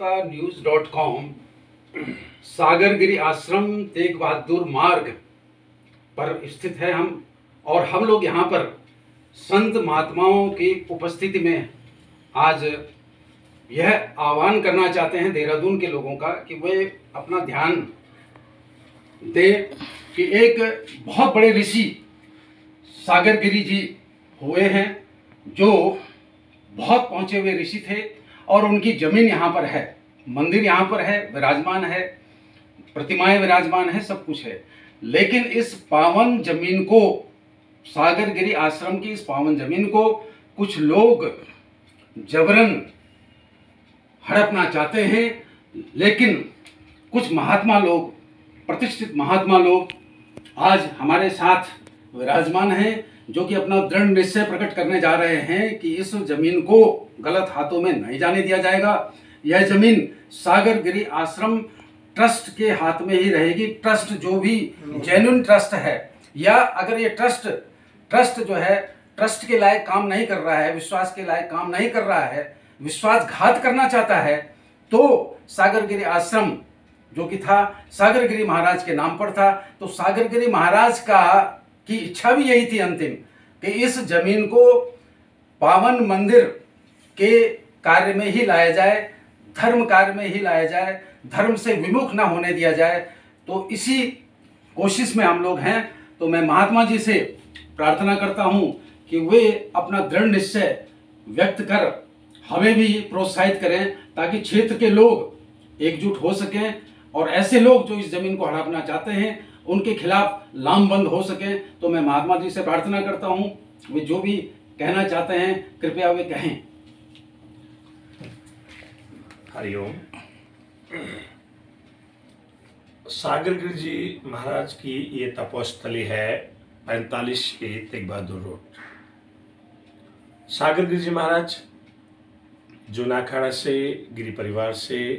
वार्ता सागरगिरी आश्रम तेग बहादुर मार्ग पर स्थित है हम लोग यहाँ पर संत महात्माओं की उपस्थिति में आज यह आह्वान करना चाहते हैं देहरादून के लोगों का कि वे अपना ध्यान दे कि एक बहुत बड़े ऋषि सागरगिरी जी हुए हैं जो बहुत पहुँचे हुए ऋषि थे और उनकी जमीन यहाँ पर है, मंदिर यहाँ पर है, विराजमान है, प्रतिमाएं विराजमान है, सब कुछ है। लेकिन इस पावन जमीन को, सागरगिरी आश्रम की इस पावन जमीन को कुछ लोग जबरन हड़पना चाहते हैं। लेकिन कुछ महात्मा लोग, प्रतिष्ठित महात्मा लोग आज हमारे साथ विराजमान हैं, जो कि अपना दृढ़ निश्चय प्रकट करने जा रहे हैं कि इस जमीन को गलत हाथों में नहीं जाने दिया जाएगा। यह जमीन सागरगिरी आश्रम ट्रस्ट के हाथ में ही रहेगी। ट्रस्ट जो भी जेन्युइन ट्रस्ट है, या अगर ये ट्रस्ट जो है ट्रस्ट के लायक काम नहीं कर रहा है, विश्वास के लायक काम नहीं कर रहा है, विश्वासघात करना चाहता है, तो सागरगिरी आश्रम जो कि था सागरगिरी महाराज के नाम पर था, तो सागरगिरी महाराज की इच्छा भी यही थी अंतिम कि इस जमीन को पावन मंदिर के कार्य में ही लाया जाए, धर्म कार्य में ही लाया जाए, धर्म से विमुख ना होने दिया जाए। तो इसी कोशिश में हम लोग हैं। तो मैं महात्मा जी से प्रार्थना करता हूं कि वे अपना दृढ़ निश्चय व्यक्त कर हमें भी प्रोत्साहित करें, ताकि क्षेत्र के लोग एकजुट हो सकें और ऐसे लोग जो इस जमीन को हड़पना चाहते हैं उनके खिलाफ लामबंद हो सकें। तो मैं महात्मा जी से प्रार्थना करता हूं, वे जो भी कहना चाहते हैं कृपया वे कहें। हरिओम। सागरगिरी जी महाराज की ये तपोस्थली है 45 के तेग बहादुर रोड। सागरगिरी जी महाराज जूनाखाड़ा से, गिरी परिवार से,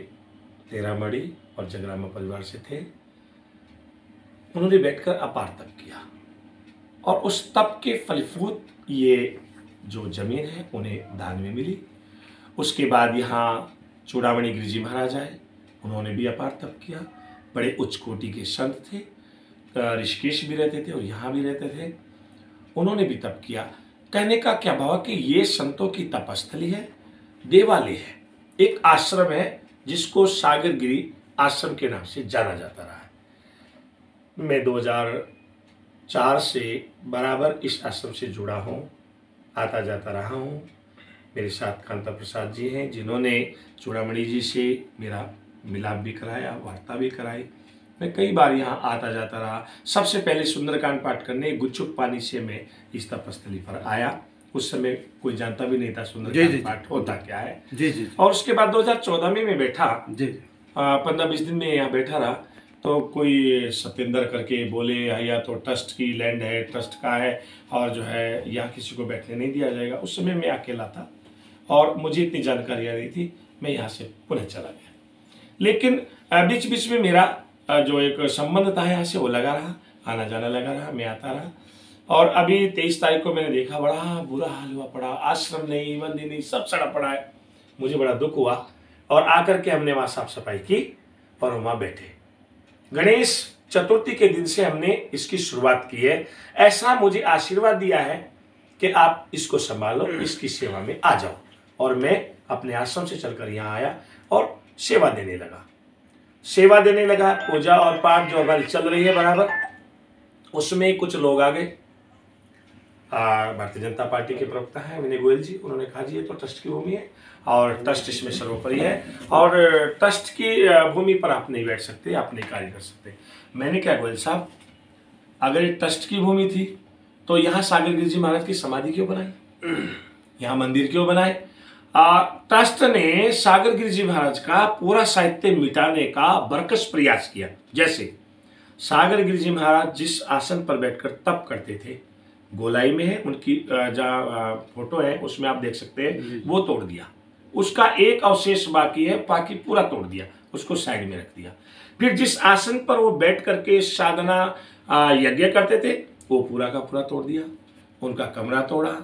तेरामढ़ी और जगरामा परिवार से थे। उन्होंने बैठकर अपार तप किया और उस तप के फलभूत ये जो जमीन है उन्हें दान में मिली। उसके बाद यहाँ चूड़ामणि गिरी जी महाराज आए, उन्होंने भी अपार तप किया। बड़े उच्च कोटि के संत थे, ऋषिकेश भी रहते थे और यहाँ भी रहते थे, उन्होंने भी तप किया। कहने का क्या भाव कि ये संतों की तपस्थली है, देवालय है, एक आश्रम है जिसको सागरगिरी आश्रम के नाम से जाना जाता रहा है। मैं 2004 से बराबर इस आश्रम से जुड़ा हूँ, आता जाता रहा हूँ। मेरे साथ कांता प्रसाद जी हैं जिन्होंने चूड़ामणि जी से मेरा मिलाप भी कराया, वार्ता भी कराई। मैं कई बार यहाँ आता जाता रहा। सबसे पहले सुंदरकांड पाठ करने गुच्छुक पानी से मैं इस तपस्थली पर आया। उस समय कोई जानता भी नहीं था सुंदरकांड पाठ होता क्या है। जी। और उसके बाद 2014 में मैं बैठा, 15-20 दिन में यहाँ बैठा रहा, तो कोई सत्येंद्र करके बोले या तो ट्रस्ट की लैंड है, ट्रस्ट का है और जो है यहाँ किसी को बैठने नहीं दिया जाएगा। उस समय मैं अकेला था और मुझे इतनी जानकारियाँ नहीं थी, मैं यहाँ से पुनः चला गया। लेकिन बीच बीच में मेरा जो एक संबंध था यहाँ से वो लगा रहा, आना जाना लगा रहा, मैं आता रहा। और अभी 23 तारीख को मैंने देखा बड़ा बुरा हाल हुआ पड़ा, आश्रम नहीं, मंदिर नहीं, सब सड़ा पड़ा है। मुझे बड़ा दुख हुआ और आकर के हमने वहाँ साफ सफाई की और वहाँ बैठे। गणेश चतुर्थी के दिन से हमने इसकी शुरुआत की है। ऐसा मुझे आशीर्वाद दिया है कि आप इसको संभालो, इसकी सेवा में आ जाओ। और मैं अपने आश्रम से चलकर यहाँ आया और सेवा देने लगा। पूजा और पाठ जो हमारी चल रही है बराबर, उसमें कुछ लोग आ गए। भारतीय जनता पार्टी के प्रवक्ता हैं विनय गोयल जी, उन्होंने कहा जी ये तो ट्रस्ट की भूमि है और ट्रस्ट इसमें सर्वोपरि है और ट्रस्ट की भूमि पर आप नहीं बैठ सकते, आप नहीं कार्य कर सकते। मैंने क्या गोयल साहब, अगर ये ट्रस्ट की भूमि थी तो यहाँ सागरगिरी जी महाराज की समाधि क्यों बनाई, यहाँ मंदिर क्यों बनाए? ट्रस्ट ने सागरगिरी जी महाराज का पूरा साहित्य मिटाने का बरकस प्रयास किया। जैसे सागरगिरी जी महाराज जिस आसन पर बैठकर तप करते थे, गोलाई में है उनकी जहाँ फोटो है उसमें आप देख सकते हैं, वो तोड़ दिया। उसका एक अवशेष बाकी है, बाकी पूरा तोड़ दिया, उसको साइड में रख दिया। फिर जिस आसन पर वो बैठ करके साधना यज्ञ करते थे वो पूरा का पूरा तोड़ दिया। उनका कमरा तोड़ा,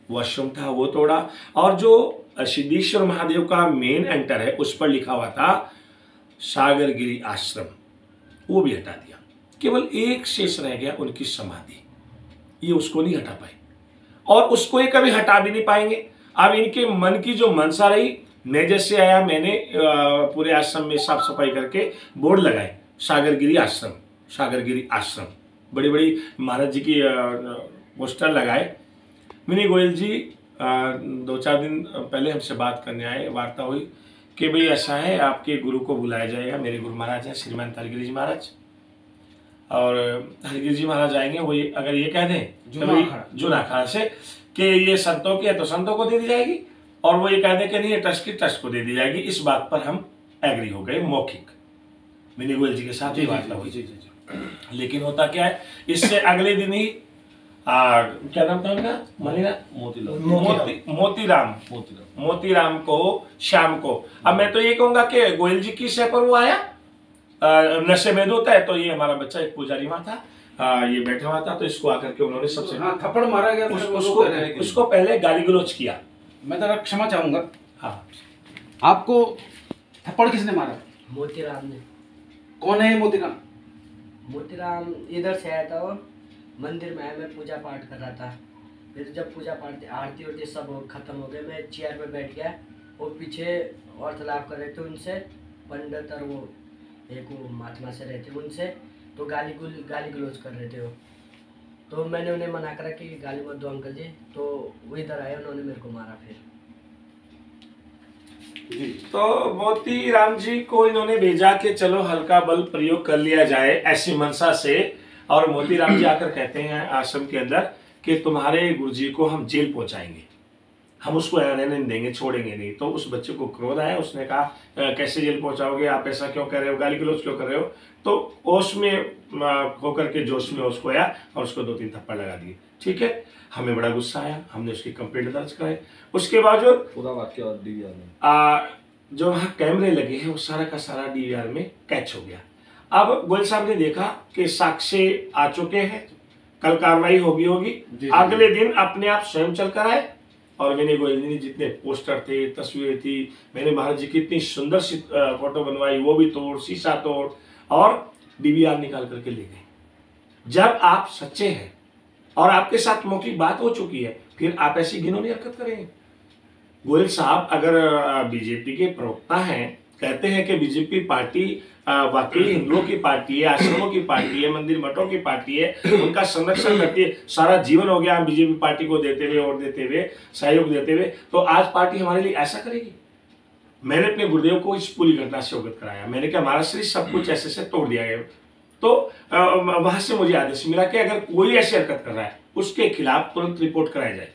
वॉशरूम था वो तोड़ा, और जो सिद्धेश्वर महादेव का मेन एंटर है उस पर लिखा हुआ था सागरगिरी आश्रम, वो भी हटा दिया। केवल एक शेष रह गया, उनकी समाधि, ये उसको नहीं हटा पाए और उसको ये कभी हटा भी नहीं पाएंगे। अब इनके मन की जो मनसा रही, मैं जैसे आया मैंने पूरे आश्रम में साफ सफाई करके बोर्ड लगाए, सागरगिरी आश्रम, सागरगिरी आश्रम, बड़ी बड़ी महाराज जी की पोस्टर लगाए। मिनी गोयल जी 2-4 दिन पहले हमसे बात करने आए, वार्ता हुई कि भाई ऐसा है आपके गुरु को बुलाया जाएगा। मेरे गुरु महाराज हैं श्रीमान हरगिरी जी महाराज, और हरगिरी जी महाराज आएंगे। वो अगर ये कह दें जूना अखाड़ा से कि ये संतों की है तो संतों को दे दी जाएगी, और वो ये कह दें कि नहीं ये ट्रस्ट की ट्रस्ट को दे दी जाएगी। इस बात पर हम एग्री हो गए, मौखिक मिनी गोयल जी के साथ वार्ता हुई। लेकिन होता क्या है, इससे अगले दिन ही क्या नाम था उनका, मोतीराम को शाम को, अब मैं तो ये कहूंगा कि गोयल जी की सह पर वो आया, नशे में होता है, तो ये हमारा बच्चा एक पुजारी वहां था, ये बैठा हुआ था, तो इसको आकर के उन्होंने सबसे थप्पड़ मारा गया, उसको पहले गाली गलौज किया। मैं जरा क्षमा चाहूंगा। हाँ, आपको थप्पड़ किसने मारा? मोतीराम ने। कौन है मोतीराम? मोतीराम इधर से आया था, वो मंदिर में आया, मैं पूजा पाठ कर रहा था। फिर जब पूजा पाठ आरती होती सब खत्म हो गए, मैं चेयर पे बैठ गया, वो पीछे वार्तालाप कर रहे थे उनसे, पंडित और वो एक वो महात्मा से रहते उनसे, तो गाली गलौज कर रहे थे वो। तो मैंने उन्हें मना करा कि गाली मत दो अंकल जी, तो वो इधर आए, उन्होंने मेरे को मारा। फिर तो मोतीराम जी को इन्होंने भेजा कि चलो हल्का बल प्रयोग कर लिया जाए ऐसी मनसा से, और मोतीराम जी आकर कहते हैं आश्रम के अंदर कि तुम्हारे गुरुजी को हम जेल पहुंचाएंगे, हम उसको रहने नहीं देंगे, छोड़ेंगे नहीं। तो उस बच्चे को क्रोध आया, उसने कहा कैसे जेल पहुंचाओगे, आप ऐसा क्यों कर रहे हो, गाली गलौज क्यों कर रहे हो। तो होश में होकर के जोश में उसको आया और उसको 2-3 थप्पड़ लगा दिए। ठीक है, हमें बड़ा गुस्सा आया, हमने उसकी कंप्लेंट दर्ज कराई। उसके बावजूद पूरा वाक्य और डीवीआर में जो वहाँ कैमरे लगे हैं वो सारा का सारा डीवीआर में कैच हो गया। अब गोयल साहब ने देखा कि साक्ष्य आ चुके हैं, कल कार्रवाई होगी। अगले दिन अपने आप स्वयं चल कर आए, और मैंने गोयल जी ने जितने पोस्टर थे, तस्वीरें थी, मैंने महाराज जी की इतनी सुंदर सी फोटो बनवाई, वो भी तोड़, शीशा तोड़, और डीवीआर निकाल करके ले गए। जब आप सच्चे हैं और आपके साथ मौखिक बात हो चुकी है, फिर आप ऐसी घिनौनी हरकत करेंगे। गोयल साहब अगर बीजेपी के प्रवक्ता हैं, कहते हैं कि बीजेपी पार्टी वाकई हिंदुओं की पार्टी है, आश्रमों की पार्टी है, मंदिर मठों की पार्टी है, उनका संरक्षण करती है, सारा जीवन हो गया बीजेपी पार्टी को देते हुए, वोट देते हुए, सहयोग देते हुए, तो आज पार्टी हमारे लिए ऐसा करेगी। मैंने अपने गुरुदेव को इस पूरी घटना से अवगत कराया, मैंने कहा महाराज श्री सब कुछ ऐसे से तोड़ दिया गया। तो वहां से मुझे आदेश मिला कि अगर कोई ऐसी हरकत कर रहा है उसके खिलाफ तुरंत रिपोर्ट कराया जाए,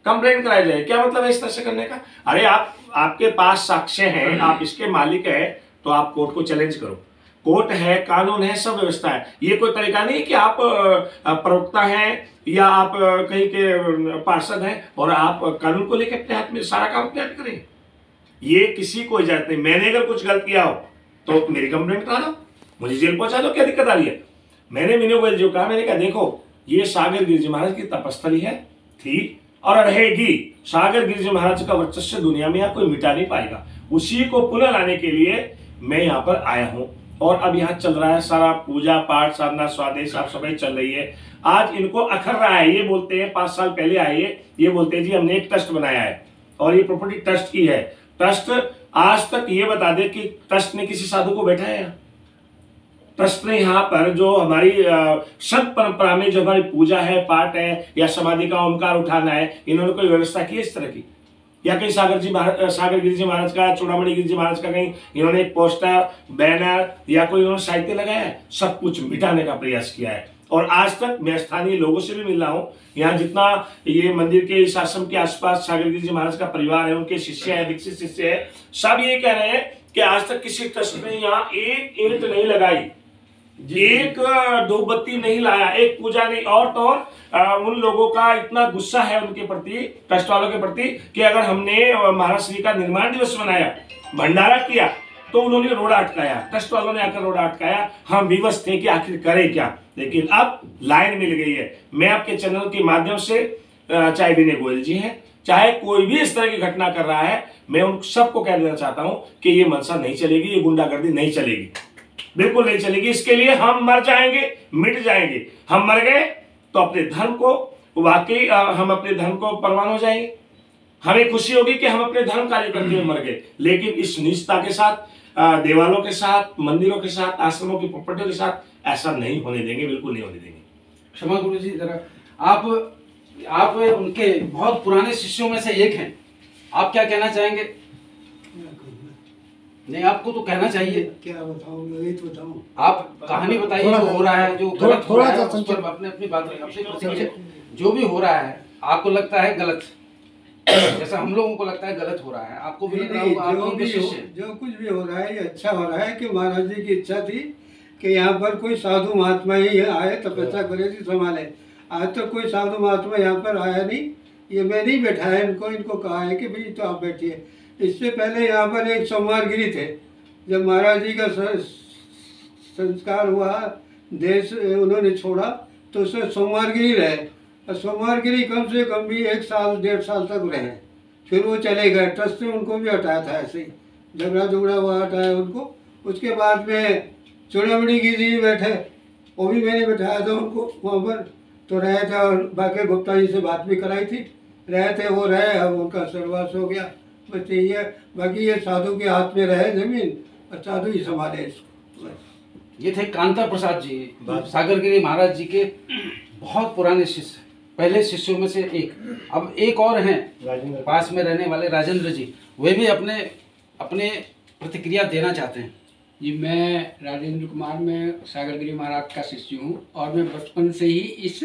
कंप्लेंट कराया जाए। क्या मतलब है इस तरह से करने का? अरे आपके पास साक्ष्य हैं, आप इसके मालिक हैं, तो आप कोर्ट को चैलेंज करो। कोर्ट है, कानून है, सब व्यवस्था है। ये कोई तरीका नहीं कि आप प्रवक्ता हैं या आप कहीं के पार्षद हैं और आप कानून को लेकर अपने हाथ में सारा काम अपने हाथ करें। ये किसी को इजाजत नहीं। मैंने अगर कुछ गलत किया हो तो मेरी कंप्लेंट करा दो, मुझे जेल पहुंचा दो, क्या दिक्कत आ रही है? मैंने मिनी गोयल जो कहा, मैंने कहा देखो ये सागर गिरिजी महाराज की तपस्थली है, थी और रहेगी। सागर गिरिजी महाराज का वर्चस्व दुनिया में कोई मिटा नहीं पाएगा। उसी को पुनः लाने के लिए मैं यहाँ पर आया हूँ, और अब यहाँ चल रहा है सारा पूजा पाठ, साधना, स्वादेश, साफ सफाई चल रही है। आज इनको अखर रहा है, ये बोलते हैं 5 साल पहले आए, ये बोलते हैं जी हमने एक ट्रस्ट बनाया है और ये प्रॉपर्टी ट्रस्ट की है। ट्रस्ट आज तक ये बता दे कि ट्रस्ट ने किसी साधु को बैठाया है? ट्रस्ट ने यहाँ पर जो हमारी संत परंपरा में जो हमारी पूजा है, पाठ है, या समाधि का ओमकार उठाना है, इन्होंने कोई व्यवस्था की इस तरह की? या कहीं सागर गिरिजी महाराज का, चूड़ामणि गिरिजी महाराज का कहीं इन्होंने एक पोस्टर, बैनर या कोई इन्होंने साहित्य लगाया है? सब कुछ मिटाने का प्रयास किया है। और आज तक मैं स्थानीय लोगों से भी मिल रहा हूँ, यहाँ जितना ये मंदिर के इस आश्रम के आसपास सागर गिरिजी महाराज का परिवार है, उनके शिष्य है, दीक्षित शिष्य है, सब ये कह रहे हैं कि आज तक किसी ट्रस्ट ने यहाँ एक ईंट नहीं लगाई, एक धूपबत्ती नहीं लाया, एक पूजा नहीं। और तो और उन लोगों का इतना गुस्सा है उनके प्रति, ट्रस्ट वालों के प्रति, कि अगर हमने महाराज श्री का निर्माण दिवस मनाया, भंडारा किया, तो उन्होंने रोड़ा अटकाया, ट्रस्ट वालों ने आकर रोड़ा अटकाया। हम विवश थे कि आखिर करें क्या, लेकिन अब लाइन मिल गई है। मैं आपके चैनल के माध्यम से चाहे विनय गोयल जी हैं, चाहे कोई भी इस तरह की घटना कर रहा है, मैं उन सबको कह देना चाहता हूं कि ये मनसा नहीं चलेगी, ये गुंडागर्दी नहीं चलेगी, बिल्कुल नहीं चलेगी। इसके लिए हम मर जाएंगे, मिट जाएंगे। हम मर गए तो अपने धर्म को वाकई हम अपने धर्म को परवान हो जाएंगे। हमें खुशी होगी कि हम अपने धर्म कार्य करते हुए मर गए, लेकिन इस नीचता के साथ, देवालों के साथ, मंदिरों के साथ, आश्रमों की प्रॉपर्टियों के साथ ऐसा नहीं होने देंगे, बिल्कुल नहीं होने देंगे। क्षमा गुरु जी, जरा आप उनके बहुत पुराने शिष्यों में से एक हैं, आप क्या कहना चाहेंगे? नहीं, आपको तो कहना चाहिए। क्या बताऊं, यही तो बताऊं। आप कहानी बताइए जो हो रहा है, जो गलत हो रहा है, उस पर अपने अपनी बात रखिए। जो भी हो रहा है आपको लगता है गलत, जैसा हम लोगों को लगता है गलत हो रहा है, आपको भी लग रहा होगा। जो कुछ भी हो रहा है ये अच्छा हो रहा है कि महाराज जी की इच्छा थी कि यहाँ पर कोई साधु महात्मा ही आए, तपस्या करे जी संभाले। आज तक कोई साधु महात्मा यहाँ पर आया नहीं, ये मैं नहीं बैठाया इनको, इनको कहा है कि भाई तो आप बैठिए। इससे पहले यहाँ पर एक सोमवारगिरी थे, जब महाराज जी का संस्कार हुआ, देश उन्होंने छोड़ा, तो उसमें सोमवारगिरी रहे, और सोमवारगिरी कम से कम भी 1 साल 1.5 साल तक रहे। फिर वो चले गए, ट्रस्ट ने उनको भी हटाया था, ऐसे ही झगड़ा हुआ, हटाया उनको। उसके बाद में चूड़ामणि गिरी जी बैठे, वो भी मैंने बैठाया था उनको वहाँ पर, तो रहे थे। और बाकी गुप्ता जी से बात भी कराई थी, रहे थे, वो रहे, अब उनका सर्वास हो गया। बस यही है, बाकी ये साधु के हाथ में रहे जमीन, और साधु ही संभाले इसको। ये थे कांता प्रसाद जी, सागरगिरी महाराज जी के बहुत पुराने शिष्य, पहले शिष्यों में से एक। अब एक और हैं पास में रहने वाले राजेंद्र जी, वे भी अपने प्रतिक्रिया देना चाहते हैं। जी, मैं राजेंद्र कुमार, मैं सागरगिरी महाराज का शिष्य हूँ, और मैं बचपन से ही इस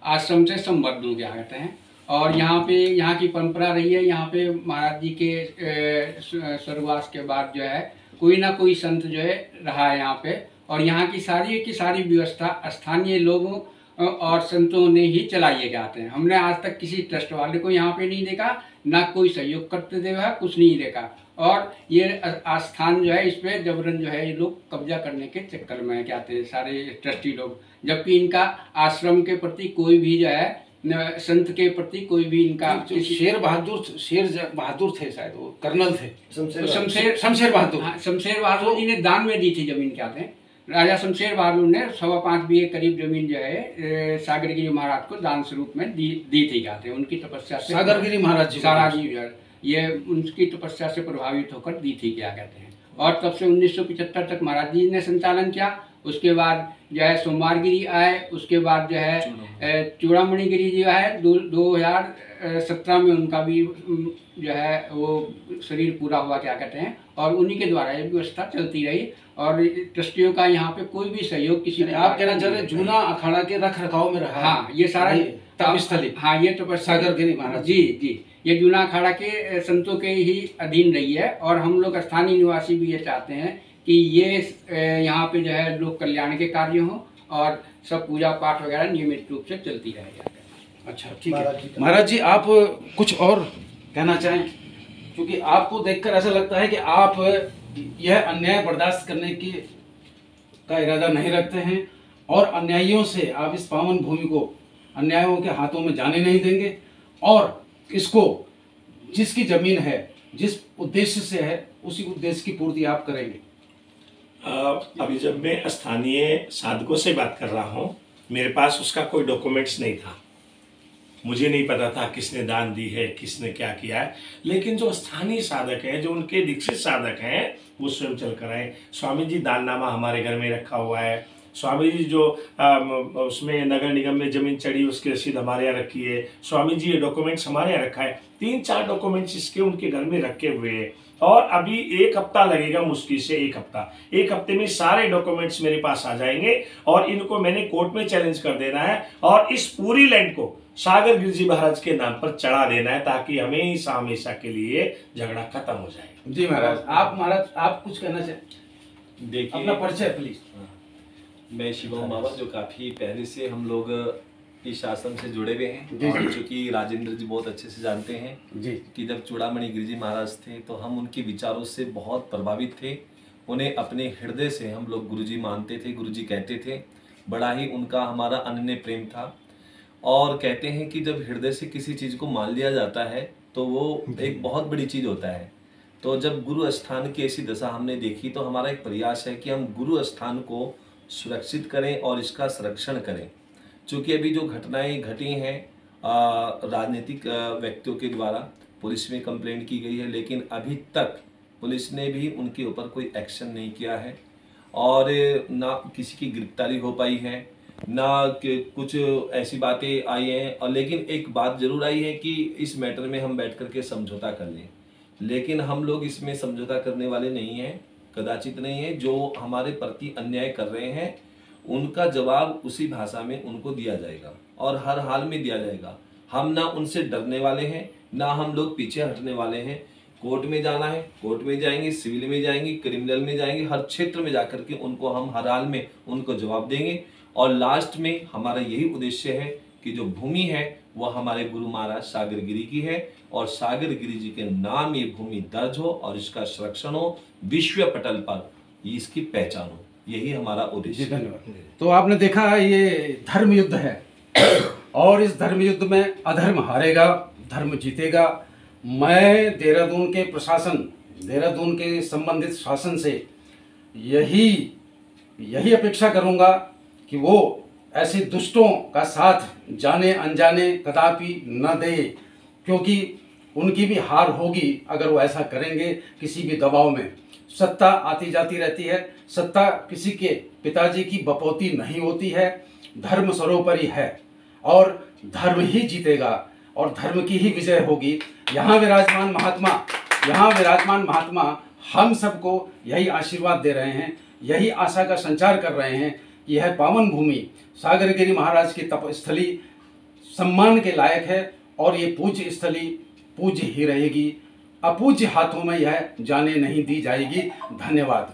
आश्रम से संबद्ध हूँ, क्या कहते हैं। और यहाँ की परंपरा रही है, यहाँ पे महाराज जी के स्वर्गवास के बाद जो है कोई ना कोई संत जो है रहा है यहाँ पे, और यहाँ की सारी व्यवस्था स्थानीय लोगों और संतों ने ही चलाइए जाते हैं। हमने आज तक किसी ट्रस्ट वाले को यहाँ पे नहीं देखा, ना कोई सहयोग करते देखा, कुछ नहीं देखा। और ये आस्थान जो है, इस पे जबरन जो है ये लोग कब्जा करने के चक्कर में कहते हैं सारे ट्रस्टी लोग, जबकि इनका आश्रम के प्रति कोई भी जो है, संत के प्रति कोई भी इनका। शेर बहादुर थे, शायद वो कर्नल थे, शमशेर बहादुर। हाँ, शमशेर बहादुर जी ने दान में दी थी जमीन, कहते हैं। राजा शमशेर बहादुर ने 5.25 बीघे करीब जमीन जो है सागरगिरी महाराज को दान स्वरूप में दी थी, कहते हैं। उनकी तपस्या से सागरगिरी महाराज जी ये उनकी तपस्या से प्रभावित होकर दी थी, क्या कहते हैं। और तब से 1975 तक महाराज जी ने संचालन किया। उसके बाद जो है सोमवारगिरी आए, उसके बाद जो है चूड़ामणि गिरी जो है 2017 में उनका भी जो है वो शरीर पूरा हुआ, क्या कहते हैं। और उन्हीं के द्वारा ये व्यवस्था चलती रही, और ट्रस्टियों का यहाँ पे कोई भी सहयोग किसी ने। आप कहना चाह रहे हैं जूना अखाड़ा के रख रखाव में रहा? हाँ, ये सारा तपस्थली। हाँ, ये तो सागरगिरी महाराज जी, ये जूना अखाड़ा के संतों के ही अधीन रही है। और हम लोग स्थानीय निवासी भी ये चाहते हैं कि ये यहाँ पे जो है लोक कल्याण के कार्य हों, और सब पूजा पाठ वगैरह नियमित रूप से चलती रहे। अच्छा, ठीक है महाराज जी, आप कुछ और कहना चाहें? क्योंकि आपको देखकर ऐसा लगता है कि आप यह अन्याय बर्दाश्त करने का इरादा नहीं रखते हैं, और अन्यायियों से आप इस पावन भूमि को अन्यायों के हाथों में जाने नहीं देंगे, और इसको जिसकी जमीन है, जिस उद्देश्य से है, उसी उद्देश्य की पूर्ति आप करेंगे। अभी जब मैं स्थानीय साधकों से बात कर रहा हूँ, मेरे पास उसका कोई डॉक्यूमेंट्स नहीं था, मुझे नहीं पता था किसने दान दी है, किसने क्या किया है। लेकिन जो स्थानीय साधक हैं, जो उनके दीक्षित साधक हैं, वो स्वयं चल कर आए। स्वामी जी दाननामा हमारे घर में रखा हुआ है। स्वामी जी जो उसमें नगर निगम में जमीन चढ़ी, उसकी रसीद हमारे यहाँ रखी है। स्वामी जी ये डॉक्यूमेंट्स हमारे यहाँ रखा है। 3-4 डॉक्यूमेंट्स इसके उनके घर में रखे हुए हैं। और अभी 1 हफ्ता लगेगा, मुश्किल से 1 हफ्ता। 1 हफ्ते में सारे डॉक्यूमेंट्स मेरे पास आ जाएंगे, और इनको मैंने कोर्ट में चैलेंज कर देना है, और इस पूरी लैंड को सागरगिरी जी महाराज के नाम पर चढ़ा देना है, ताकि हमेशा के लिए झगड़ा खत्म हो जाए। जी महाराज, आप कुछ कहना चाहें? देखिए, अपना परिचय प्लीज। मैं शिवम बाबा, जो काफी पहले से हम लोग इस आश्रम से जुड़े हुए हैं, और चूंकि राजेंद्र जी बहुत अच्छे से जानते हैं जी कि जब चूड़ामणि गिरी जी महाराज थे तो हम उनके विचारों से बहुत प्रभावित थे। उन्हें अपने हृदय से हम लोग गुरुजी मानते थे, गुरुजी कहते थे। बड़ा ही उनका हमारा अनन्य प्रेम था। और कहते हैं कि जब हृदय से किसी चीज़ को मान लिया जाता है तो वो एक बहुत बड़ी चीज़ होता है। तो जब गुरु स्थान की ऐसी दशा हमने देखी तो हमारा एक प्रयास है कि हम गुरु स्थान को सुरक्षित करें और इसका संरक्षण करें। क्योंकि अभी जो घटनाएं घटी हैं राजनीतिक व्यक्तियों के द्वारा पुलिस में कंप्लेंट की गई है, लेकिन अभी तक पुलिस ने भी उनके ऊपर कोई एक्शन नहीं किया है और ना किसी की गिरफ्तारी हो पाई है, ना कुछ ऐसी बातें आई हैं। और लेकिन एक बात जरूर आई है कि इस मैटर में हम बैठ करके समझौता कर लें, लेकिन हम लोग इसमें समझौता करने वाले नहीं हैं, कदाचित नहीं है। जो हमारे प्रति अन्याय कर रहे हैं उनका जवाब उसी भाषा में उनको दिया जाएगा और हर हाल में दिया जाएगा। हम ना उनसे डरने वाले हैं, ना हम लोग पीछे हटने वाले हैं। कोर्ट में जाना है कोर्ट में जाएंगे, सिविल में जाएंगे, क्रिमिनल में जाएंगे, हर क्षेत्र में जाकर के उनको हम हर हाल में उनको जवाब देंगे। और लास्ट में हमारा यही उद्देश्य है कि जो भूमि है वह हमारे गुरु महाराज सागर गिरी की है और सागर गिरी जी के नाम ये भूमि दर्ज हो और इसका संरक्षण हो, विश्व पटल पर इसकी पहचान हो, यही हमारा उद्देश्य है। धन्यवाद। तो आपने देखा ये धर्म युद्ध है और इस धर्म युद्ध में अधर्म हारेगा, धर्म जीतेगा। मैं देहरादून के प्रशासन, देहरादून के संबंधित शासन से यही अपेक्षा करूंगा कि वो ऐसे दुष्टों का साथ जाने अनजाने कदापि न दे, क्योंकि उनकी भी हार होगी अगर वो ऐसा करेंगे। किसी भी दबाव में सत्ता आती जाती रहती है, सत्ता किसी के पिताजी की बपौती नहीं होती है, धर्म सर्वोपरि है और धर्म ही जीतेगा और धर्म की ही विजय होगी। यहाँ विराजमान महात्मा हम सबको यही आशीर्वाद दे रहे हैं, यही आशा का संचार कर रहे हैं कि यह पावन भूमि सागर गिरी महाराज की तपस्थली सम्मान के लायक है और ये पूज्य स्थली पूज्य ही रहेगी, अपूज्य हाथों में यह जाने नहीं दी जाएगी। धन्यवाद।